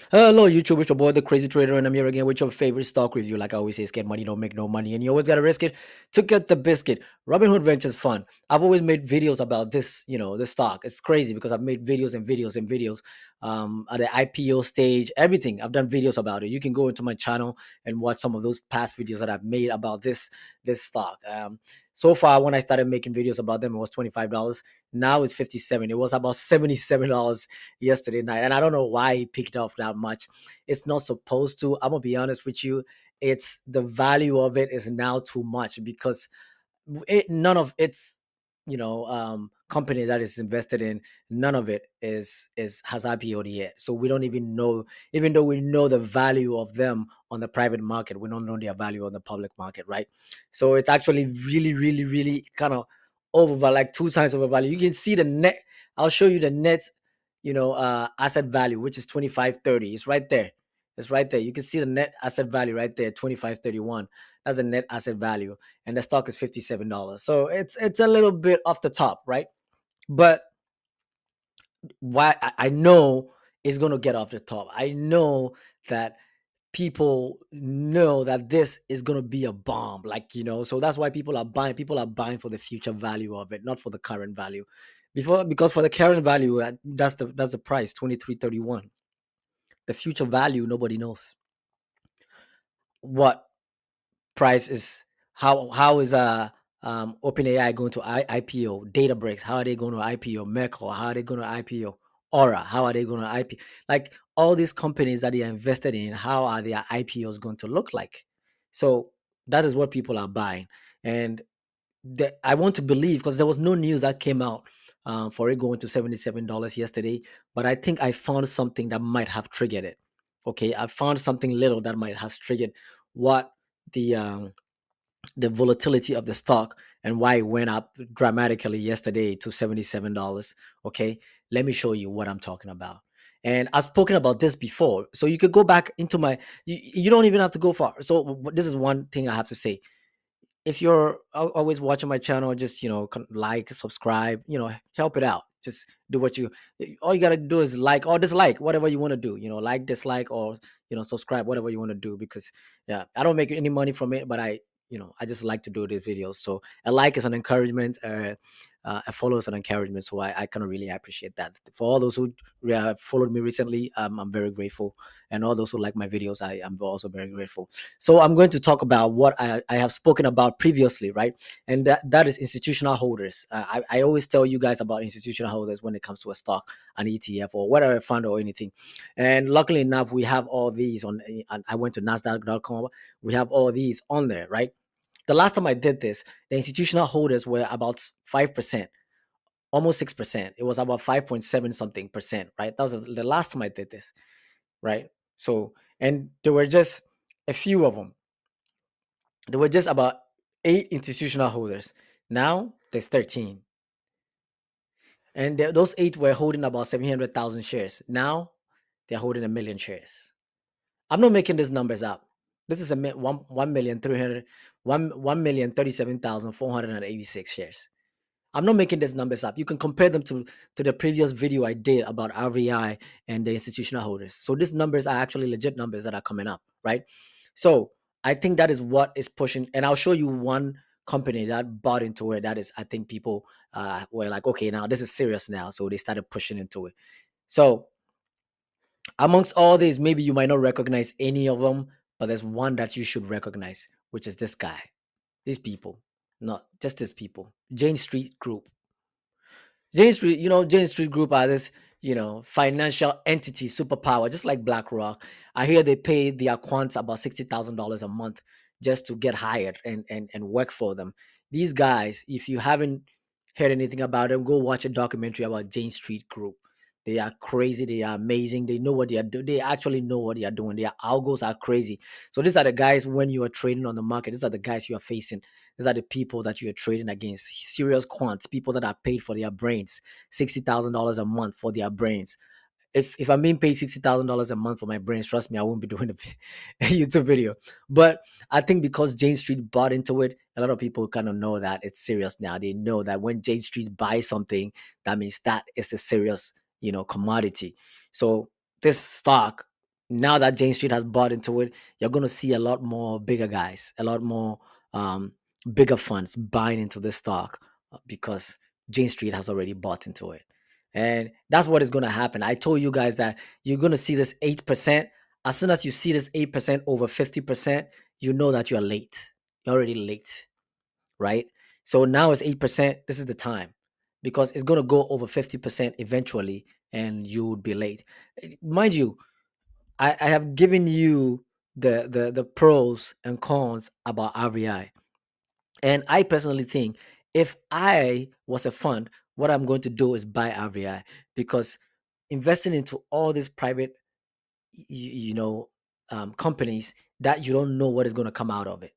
Hello, YouTube. It's your boy, the Crazy Trader, and I'm here again with your favorite stock review. Like I always say, it's get money, don't make no money, and you always gotta risk it to get the biscuit. Robinhood Ventures Fund. I've always made videos about this, this stock. It's crazy because I've made videos and videos and videos at the IPO stage, everything. I've done videos about it. You can go into my channel and watch some of those past videos that I've made about this stock. So far, when I started making videos about them, it was $25. Now it's 57. It was about $77 yesterday night, and I don't know why he picked off that much. It's not supposed to. I'm gonna be honest with you. It's the value of it is now too much because none of its company that is invested in, none of it is has IPO'd yet. So we don't even know, even though we know the value of them on the private market, we don't know their value on the public market, right? So it's actually really, really, really kind of over, like two times over value. You can see the net. I'll show you the net, asset value, which is 2530. It's right there. It's right there. You can see the net asset value right there, 2531. That's a net asset value, and the stock is $57. So it's a little bit off the top, right? But why I know it's gonna get off the top. I know that people know that this is gonna be a bomb, so that's why people are buying. People are buying for the future value of it, not for the current value. Because for the current value, that's the price, 2331. The future value, nobody knows what price is. How is OpenAI going to IPO? Databricks, how are they going to IPO? Merkle, how are they going to IPO? Aura, how are they going to IPO? Like all these companies that they are invested in, how are their IPOs going to look like? So that is what people are buying, and I want to believe, because there was no news that came out for it going to $77 yesterday, but I think I found something that might have triggered it. Okay, I found something little that might have triggered what the um, the volatility of the stock and why it went up dramatically yesterday to $77. Okay, let me show you what I'm talking about. And I've spoken about this before, so you could go back into my. You don't even have to go far. So this is one thing I have to say. If you're always watching my channel, just like, subscribe, help it out. Just do what you. All you gotta do is like or dislike, whatever you want to do. Like, dislike, or subscribe, whatever you want to do. Because yeah, I don't make any money from it, but I just like to do these videos. So a like is an encouragement. A follow is an encouragement. So I kind of really appreciate that. For all those who followed me recently, I'm very grateful, and all those who like my videos, I am also very grateful. So I'm going to talk about what I have spoken about previously, right? And that is institutional holders. I always tell you guys about institutional holders when it comes to a stock, an ETF, or whatever fund or anything. And luckily enough, we have all these on. I went to Nasdaq.com. We have all these on there, right? The last time I did this, the institutional holders were about 5%, almost 6%. It was about 5.7 something percent, right? That was the last time I did this, right? So, and there were just a few of them. There were just about 8 institutional holders. Now there's 13. And those 8 were holding about 700,000 shares. Now they're holding 1 million shares. I'm not making these numbers up. This is 1,037,486 shares. I'm not making these numbers up. You can compare them to the previous video I did about RVI and the institutional holders. So these numbers are actually legit numbers that are coming up, right? So I think that is what is pushing. And I'll show you one company that bought into it. That is, I think people were like, okay, now this is serious now. So they started pushing into it. So amongst all these, maybe you might not recognize any of them, but there's one that you should recognize, which is this guy, these people, not just these people, Jane Street Group. Jane Street Group are this, financial entity, superpower, just like BlackRock. I hear they pay their quants about $60,000 a month just to get hired and work for them. These guys, if you haven't heard anything about them, go watch a documentary about Jane Street Group. They are crazy. They are amazing. They know what they are doing. They actually know what they are doing. Their algos are crazy. So these are the guys when you are trading on the market. These are the guys you are facing. These are the people that you are trading against. Serious quants, people that are paid for their brains, $60,000 a month for their brains. If I'm being paid $60,000 a month for my brains, trust me, I won't be doing a YouTube video. But I think because Jane Street bought into it, a lot of people kind of know that it's serious now. They know that when Jane Street buys something, that means that is a serious, commodity. So this stock Now that Jane Street has bought into it, you're going to see a lot more bigger guys, a lot more um, bigger funds buying into this stock because Jane Street has already bought into it. And that's what is going to happen. I told you guys that you're going to see this 8%. As soon as you see this 8% over 50%, you know that you're late. You're already late, right? So now it's 8%. This is the time because it's going to go over 50% eventually and you would be late. Mind you, I have given you the pros and cons about RVI. And I personally think if I was a fund, what I'm going to do is buy RVI because investing into all these private, you know, companies that you don't know what is going to come out of it.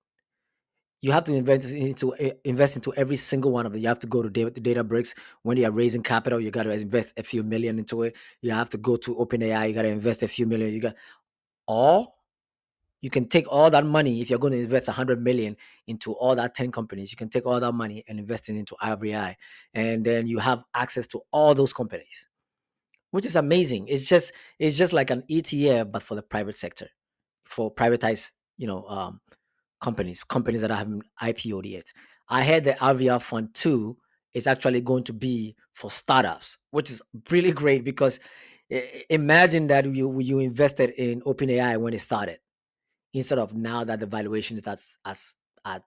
You have to invest into every single one of it. You have to go to data bricks when you are raising capital. You got to invest a few million into it. You have to go to OpenAI. You got to invest a few million. You got all you can take all that money if you're going to invest 100 million into all that 10 companies. You can take all that money and invest it into RVI, and then you have access to all those companies, which is amazing. It's just like an ETF but for the private sector, for privatized, companies that haven't IPO'd yet. I heard the RVR fund 2 is actually going to be for startups, which is really great because imagine that you invested in OpenAI when it started instead of now that the valuation is at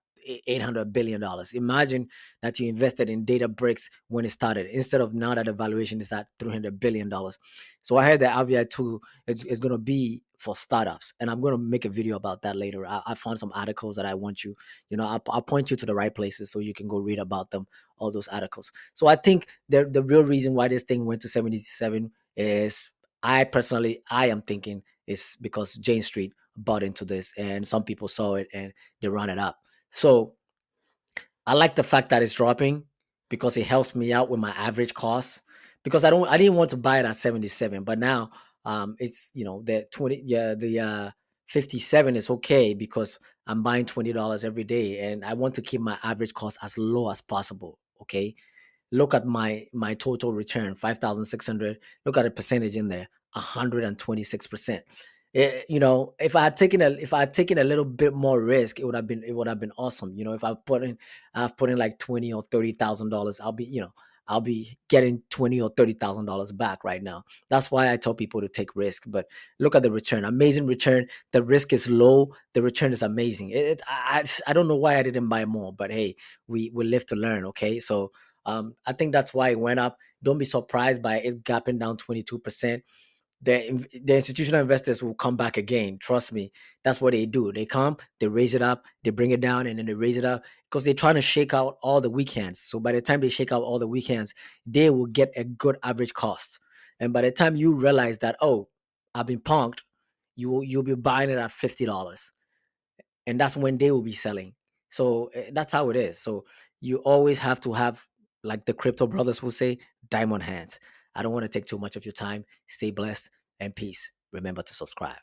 $800 billion. Imagine that you invested in Databricks when it started instead of now that the valuation is at $300 billion. So I heard that RVI2 is going to be for startups, and I'm going to make a video about that later. I found some articles that I want you, I'll point you to the right places so you can go read about them, all those articles. So I think the real reason why this thing went to 77 is I am thinking is because Jane Street bought into this and some people saw it and they ran it up. So I like the fact that it's dropping because it helps me out with my average cost because I didn't want to buy it at 77, but now it's the 20 yeah the 57 is okay because I'm buying $20 every day and I want to keep my average cost as low as possible. Okay, look at my total return, 5,600. Look at the percentage in there, 126%. If I had taken a little bit more risk, it would have been awesome. If I've put in like 20 or $30,000, I'll be getting 20 or $30,000 back right now. That's why I tell people to take risk. But look at the return, amazing return. The risk is low, the return is amazing. I don't know why I didn't buy more, but hey, we live to learn. Okay, so I think that's why it went up. Don't be surprised by it gapping down 22%. The institutional investors will come back again. Trust me. That's what they do. They come, they raise it up, they bring it down, and then they raise it up because they're trying to shake out all the weak hands. So by the time they shake out all the weak hands, they will get a good average cost. And by the time you realize that, oh, I've been punked, you'll be buying it at $50, and that's when they will be selling. So that's how it is. So you always have to have, like the crypto brothers will say, diamond hands. I don't want to take too much of your time. Stay blessed and peace. Remember to subscribe.